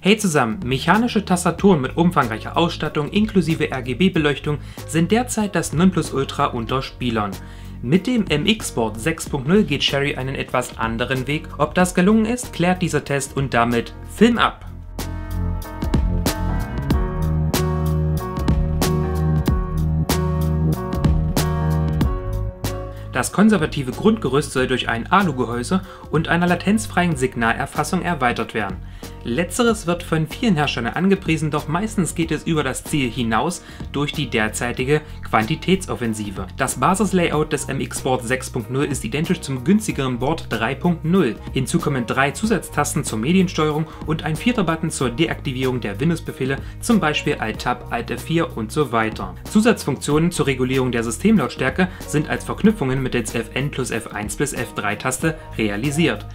Hey zusammen, mechanische Tastaturen mit umfangreicher Ausstattung inklusive RGB-Beleuchtung sind derzeit das Nonplusultra unter Spielern. Mit dem MX-Board 6.0 geht Cherry einen etwas anderen Weg. Ob das gelungen ist, klärt dieser Test und damit Film ab! Das konservative Grundgerüst soll durch ein Alugehäuse und einer latenzfreien Signalerfassung erweitert werden. Letzteres wird von vielen Herstellern angepriesen, doch meistens geht es über das Ziel hinaus durch die derzeitige Quantitätsoffensive. Das Basislayout des MX-Board 6.0 ist identisch zum günstigeren Board 3.0. Hinzu kommen 3 Zusatztasten zur Mediensteuerung und ein 4. Button zur Deaktivierung der Windows-Befehle, zum Beispiel Alt-Tab, Alt-F4 und so weiter. Zusatzfunktionen zur Regulierung der Systemlautstärke sind als Verknüpfungen mittels Fn plus F1 bis F3-Taste realisiert.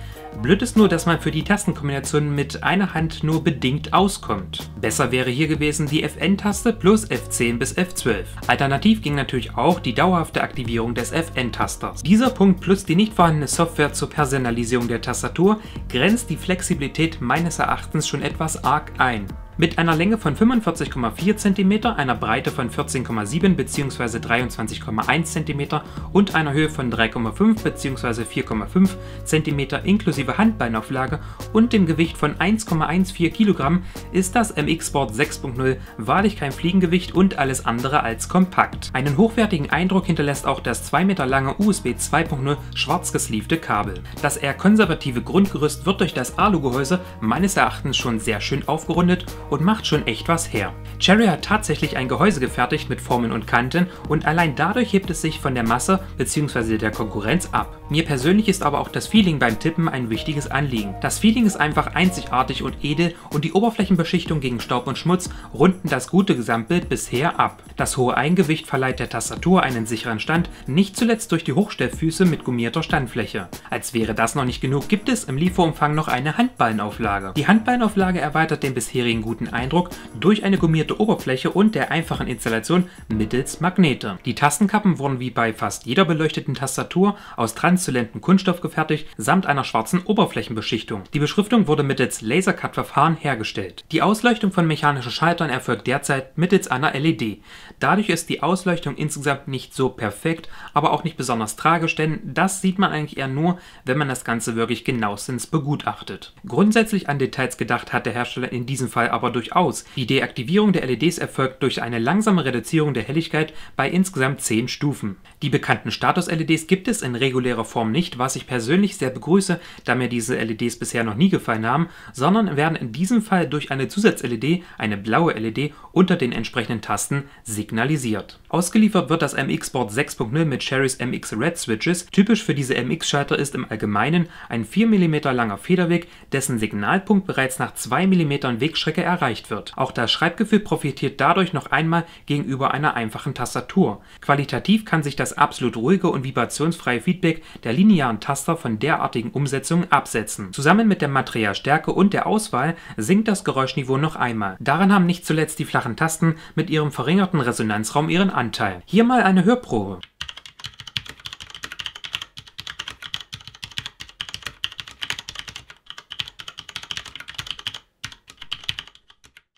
Blöd ist nur, dass man für die Tastenkombination mit einer Hand nur bedingt auskommt. Besser wäre hier gewesen die Fn-Taste plus F10 bis F12. Alternativ ging natürlich auch die dauerhafte Aktivierung des Fn-Tasters. Dieser Punkt plus die nicht vorhandene Software zur Personalisierung der Tastatur grenzt die Flexibilität meines Erachtens schon etwas arg ein. Mit einer Länge von 45,4 cm, einer Breite von 14,7 bzw. 23,1 cm und einer Höhe von 3,5 bzw. 4,5 cm inklusive Handbeinauflage und dem Gewicht von 1,14 kg ist das MX-Board 6.0 wahrlich kein Fliegengewicht und alles andere als kompakt. Einen hochwertigen Eindruck hinterlässt auch das 2 Meter lange USB 2.0 schwarz gesleevte Kabel. Das eher konservative Grundgerüst wird durch das Alugehäuse meines Erachtens schon sehr schön aufgerundet und macht schon echt was her. Cherry hat tatsächlich ein Gehäuse gefertigt mit Formen und Kanten und allein dadurch hebt es sich von der Masse bzw. der Konkurrenz ab. Mir persönlich ist aber auch das Feeling beim Tippen ein wichtiges Anliegen. Das Feeling ist einfach einzigartig und edel und die Oberflächenbeschichtung gegen Staub und Schmutz runden das gute Gesamtbild bisher ab. Das hohe Eigengewicht verleiht der Tastatur einen sicheren Stand, nicht zuletzt durch die Hochstellfüße mit gummierter Standfläche. Als wäre das noch nicht genug, gibt es im Lieferumfang noch eine Handballenauflage. Die Handballenauflage erweitert den bisherigen guten Eindruck durch eine gummierte Oberfläche und der einfachen Installation mittels Magnete. Die Tastenkappen wurden wie bei fast jeder beleuchteten Tastatur aus transluzentem Kunststoff gefertigt, samt einer schwarzen Oberflächenbeschichtung. Die Beschriftung wurde mittels Lasercut-Verfahren hergestellt. Die Ausleuchtung von mechanischen Schaltern erfolgt derzeit mittels einer LED. Dadurch ist die Ausleuchtung insgesamt nicht so perfekt, aber auch nicht besonders tragisch, denn das sieht man eigentlich eher nur, wenn man das Ganze wirklich genauestens begutachtet. Grundsätzlich an Details gedacht hat der Hersteller in diesem Fall aber durchaus. Die Deaktivierung der LEDs erfolgt durch eine langsame Reduzierung der Helligkeit bei insgesamt 10 Stufen. Die bekannten Status-LEDs gibt es in regulärer Form nicht, was ich persönlich sehr begrüße, da mir diese LEDs bisher noch nie gefallen haben, sondern werden in diesem Fall durch eine Zusatz-LED, eine blaue LED, unter den entsprechenden Tasten signalisiert. Ausgeliefert wird das MX-Board 6.0 mit Cherrys MX Red Switches. Typisch für diese MX-Schalter ist im Allgemeinen ein 4 mm langer Federweg, dessen Signalpunkt bereits nach 2 mm Wegstrecke erreicht wird. Auch das Schreibgefühl profitiert dadurch noch einmal gegenüber einer einfachen Tastatur. Qualitativ kann sich das absolut ruhige und vibrationsfreie Feedback der linearen Taster von derartigen Umsetzungen absetzen. Zusammen mit der Materialstärke und der Auswahl sinkt das Geräuschniveau noch einmal. Daran haben nicht zuletzt die flachen Tasten mit ihrem verringerten Resonanzraum ihren Anteil. Hier mal eine Hörprobe.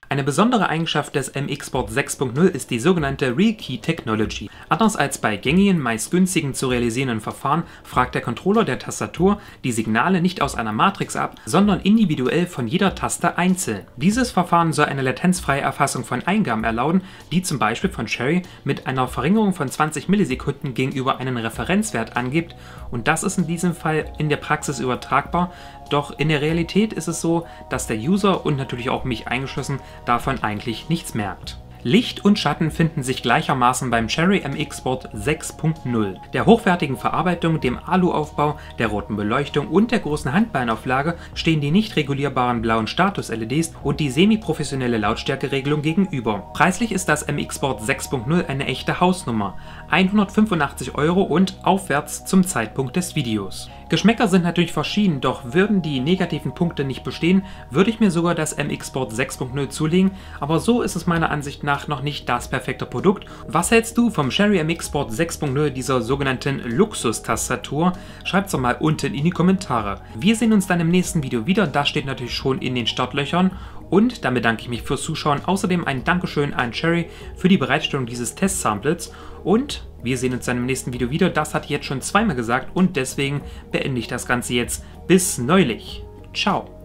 Eine besondere Eigenschaft des MX-Board 6.0 ist die sogenannte Real Key Technology. Anders als bei gängigen, meist günstigen zu realisierenden Verfahren fragt der Controller der Tastatur die Signale nicht aus einer Matrix ab, sondern individuell von jeder Taste einzeln. Dieses Verfahren soll eine latenzfreie Erfassung von Eingaben erlauben, die zum Beispiel von Cherry mit einer Verringerung von 20 Millisekunden gegenüber einen Referenzwert angibt, und das ist in diesem Fall in der Praxis übertragbar, doch in der Realität ist es so, dass der User und natürlich auch mich eingeschlossen davon eigentlich nichts merkt. Licht und Schatten finden sich gleichermaßen beim Cherry MX-Board 6.0. Der hochwertigen Verarbeitung, dem Alu-Aufbau, der roten Beleuchtung und der großen Handballenauflage stehen die nicht regulierbaren blauen Status-LEDs und die semi-professionelle Lautstärkeregelung gegenüber. Preislich ist das MX-Board 6.0 eine echte Hausnummer, 185 € und aufwärts zum Zeitpunkt des Videos. Geschmäcker sind natürlich verschieden, doch würden die negativen Punkte nicht bestehen, würde ich mir sogar das MX-Board 6.0 zulegen, aber so ist es meiner Ansicht nach noch nicht das perfekte Produkt. Was hältst du vom Cherry MX-Board 6.0, dieser sogenannten Luxus-Tastatur? Schreibt's doch mal unten in die Kommentare. Wir sehen uns dann im nächsten Video wieder, das steht natürlich schon in den Startlöchern. Und dann bedanke ich mich fürs Zuschauen. Außerdem ein Dankeschön an Cherry für die Bereitstellung dieses Test-Samples. Und wir sehen uns dann im nächsten Video wieder. Das hatte ich jetzt schon zweimal gesagt und deswegen beende ich das Ganze jetzt. Bis neulich. Ciao.